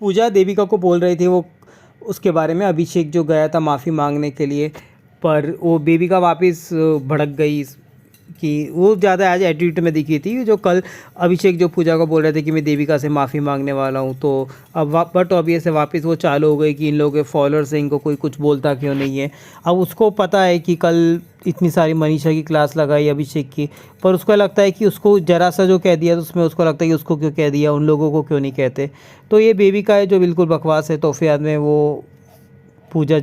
पूजा देविका को बोल रही थी वो उसके बारे में, अभिषेक जो गया था माफ़ी मांगने के लिए, पर वो देविका वापस भड़क गई कि वो ज़्यादा आज एटीट्यूड में दिखी थी। जो कल अभिषेक जो पूजा को बोल रहे थे कि मैं देविका से माफ़ी मांगने वाला हूँ, तो अब बट ऑब्वियस है वापस वो चालू हो गई कि इन लोगों के फॉलोअर्स हैं, इनको कोई कुछ बोलता क्यों नहीं है। अब उसको पता है कि कल इतनी सारी मनीषा की क्लास लगाई अभिषेक की, पर उसको लगता है कि उसको ज़रा सा जो कह दिया तो उसमें उसको लगता है कि उसको क्यों कह दिया, उन लोगों को क्यों नहीं कहते। तो ये बेबी का है जो बिल्कुल बकवास है। तोहफे याद में वो पूजा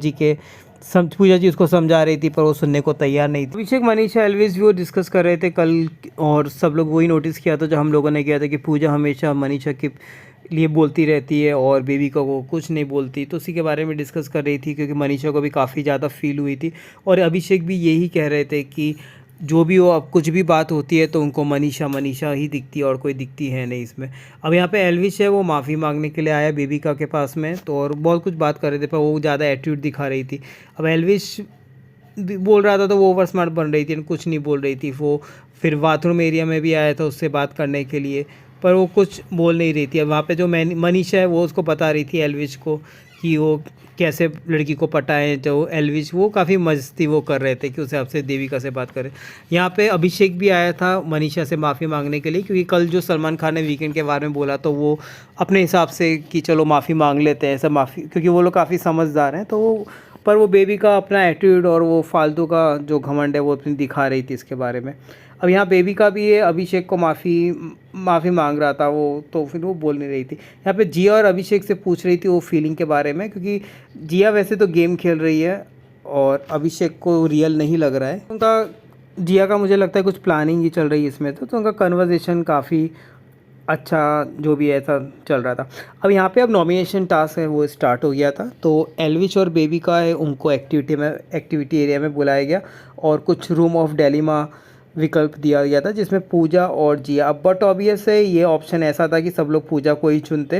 जी उसको समझा रही थी, पर वो सुनने को तैयार नहीं थी। अभिषेक मनीषा एल्विस भी वो डिस्कस कर रहे थे कल, और सब लोग वही नोटिस किया था जो हम लोगों ने किया था कि पूजा हमेशा मनीषा के लिए बोलती रहती है और बेबी को वो कुछ नहीं बोलती। तो उसी के बारे में डिस्कस कर रही थी, क्योंकि मनीषा को भी काफ़ी ज़्यादा फील हुई थी। और अभिषेक भी यही कह रहे थे कि जो भी हो, अब कुछ भी बात होती है तो उनको मनीषा मनीषा ही दिखती है और कोई दिखती है नहीं इसमें। अब यहाँ पे एल्विश है, वो माफ़ी मांगने के लिए आया बेबिका के पास में, तो और बहुत कुछ बात कर रहे थे, पर वो ज़्यादा एटीट्यूड दिखा रही थी। अब एल्विश बोल रहा था तो वो ओवर स्मार्ट बन रही थी, कुछ नहीं बोल रही थी। वो फिर बाथरूम एरिया में भी आया था उससे बात करने के लिए, पर वो कुछ बोल नहीं रही थी। अब वहाँ पे जो मनीषा है वो उसको बता रही थी एल्विश को कि वो कैसे लड़की को पटाएं। जो एल्विश वो काफ़ी मस्ती वो कर रहे थे कि उसे आपसे देविका से बात करें। यहाँ पे अभिषेक भी आया था मनीषा से माफ़ी मांगने के लिए, क्योंकि कल जो सलमान खान ने वीकेंड के बारे में बोला तो वो अपने हिसाब से कि चलो माफ़ी मांग लेते हैं, सब माफ़ी, क्योंकि वो लोग काफ़ी समझदार हैं। तो वो पर वो बेबी का अपना एटीट्यूड और वो फालतू का जो घमंड है वो अपनी दिखा रही थी इसके बारे में। अब यहाँ बेबी का भी ये अभिषेक को माफ़ी मांग रहा था वो, तो फिर वो बोल नहीं रही थी। यहाँ पे जिया और अभिषेक से पूछ रही थी वो फीलिंग के बारे में, क्योंकि जिया वैसे तो गेम खेल रही है और अभिषेक को रियल नहीं लग रहा है उनका। जिया का मुझे लगता है कुछ प्लानिंग ही चल रही है इसमें, तो उनका कन्वर्सेशन काफ़ी अच्छा जो भी ऐसा चल रहा था। अब यहाँ पे अब नॉमिनेशन टास्क है वो स्टार्ट हो गया था। तो एल्विश और बेबी का है उनको एक्टिविटी एरिया में बुलाया गया और कुछ रूम ऑफ डेलिमा विकल्प दिया गया था, जिसमें पूजा और जिया। अब बट ऑब्वियस है ये ऑप्शन ऐसा था कि सब लोग पूजा को ही चुनते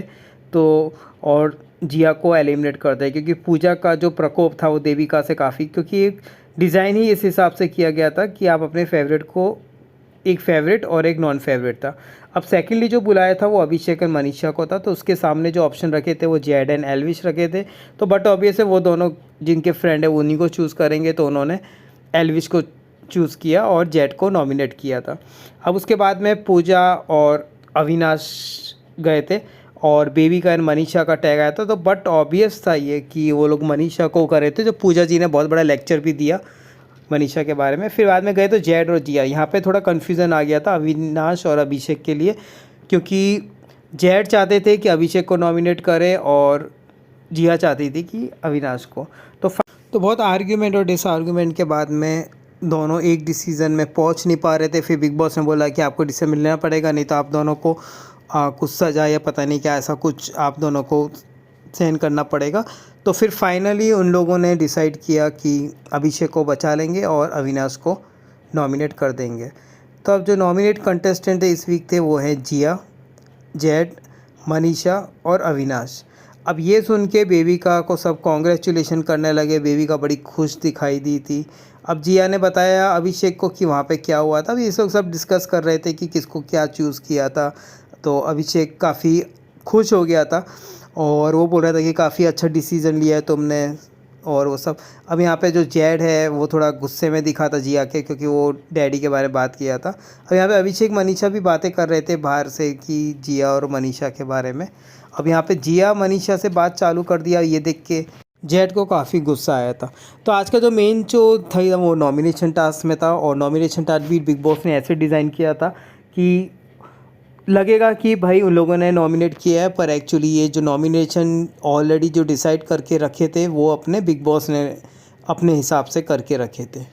तो और जिया को एलिमिनेट करते, क्योंकि पूजा का जो प्रकोप था वो देविका से काफ़ी, क्योंकि एक डिज़ाइन ही इस हिसाब से किया गया था कि आप अपने फेवरेट को, एक फेवरेट और एक नॉन फेवरेट था। अब सेकेंडली जो बुलाया था वो अभिषेक और मनीषा को था, तो उसके सामने जो ऑप्शन रखे थे वो जेड एंड एल्विश रखे थे। तो बट ऑब्वियस है वो दोनों जिनके फ्रेंड है उन्हीं को चूज़ करेंगे, तो उन्होंने एल्विश को चूज़ किया और जेड को नॉमिनेट किया था। अब उसके बाद में पूजा और अविनाश गए थे और बेबी का एंड मनीषा का टैग आया था। तो बट ऑब्वियस था ये कि वो लोग मनीषा को कर रहे थे, जो पूजा जी ने बहुत बड़ा लेक्चर भी दिया मनीषा के बारे में। फिर बाद में गए तो जेड और जिया। यहाँ पे थोड़ा कन्फ्यूज़न आ गया था अविनाश और अभिषेक के लिए, क्योंकि जेड चाहते थे कि अभिषेक को नॉमिनेट करें और जिया चाहती थी कि अविनाश को। तो बहुत आर्ग्यूमेंट और डिसआर्ग्यूमेंट के बाद में दोनों एक डिसीज़न में पहुंच नहीं पा रहे थे। फिर बिग बॉस ने बोला कि आपको डिसीजन मिलना पड़ेगा, नहीं तो आप दोनों को कुछ सजा या पता नहीं क्या ऐसा कुछ आप दोनों को सहन करना पड़ेगा। तो फिर फाइनली उन लोगों ने डिसाइड किया कि अभिषेक को बचा लेंगे और अविनाश को नॉमिनेट कर देंगे। तो अब जो नॉमिनेट कंटेस्टेंट है इस वीक थे वो हैं जिया, जेड, मनीषा और अविनाश। अब ये सुन के बेबिका को सब कॉन्ग्रेचुलेशन करने लगे, बेबिका बड़ी खुश दिखाई दी थी। अब जिया ने बताया अभिषेक को कि वहाँ पे क्या हुआ था। अब ये लोग सब डिस्कस कर रहे थे कि किसको क्या चूज़ किया था। तो अभिषेक काफ़ी खुश हो गया था और वो बोल रहा था कि काफ़ी अच्छा डिसीज़न लिया है तुमने और वो सब। अब यहाँ पे जो जेड है वो थोड़ा गुस्से में दिखा था जिया के, क्योंकि वो डैडी के बारे में बात किया था। अब यहाँ पे अभिषेक मनीषा भी बातें कर रहे थे बाहर से कि जिया और मनीषा के बारे में। अब यहाँ पे जिया मनीषा से बात चालू कर दिया, ये देख के जेड को काफ़ी गुस्सा आया था। तो आज का जो मेन जो था वो नॉमिनेशन टास्क में था, और नॉमिनेशन टास्क भी बिग बॉस ने ऐसे डिज़ाइन किया था कि लगेगा कि भाई उन लोगों ने नॉमिनेट किया है, पर एक्चुअली ये जो नॉमिनेशन ऑलरेडी जो डिसाइड करके रखे थे वो अपने बिग बॉस ने अपने हिसाब से करके रखे थे।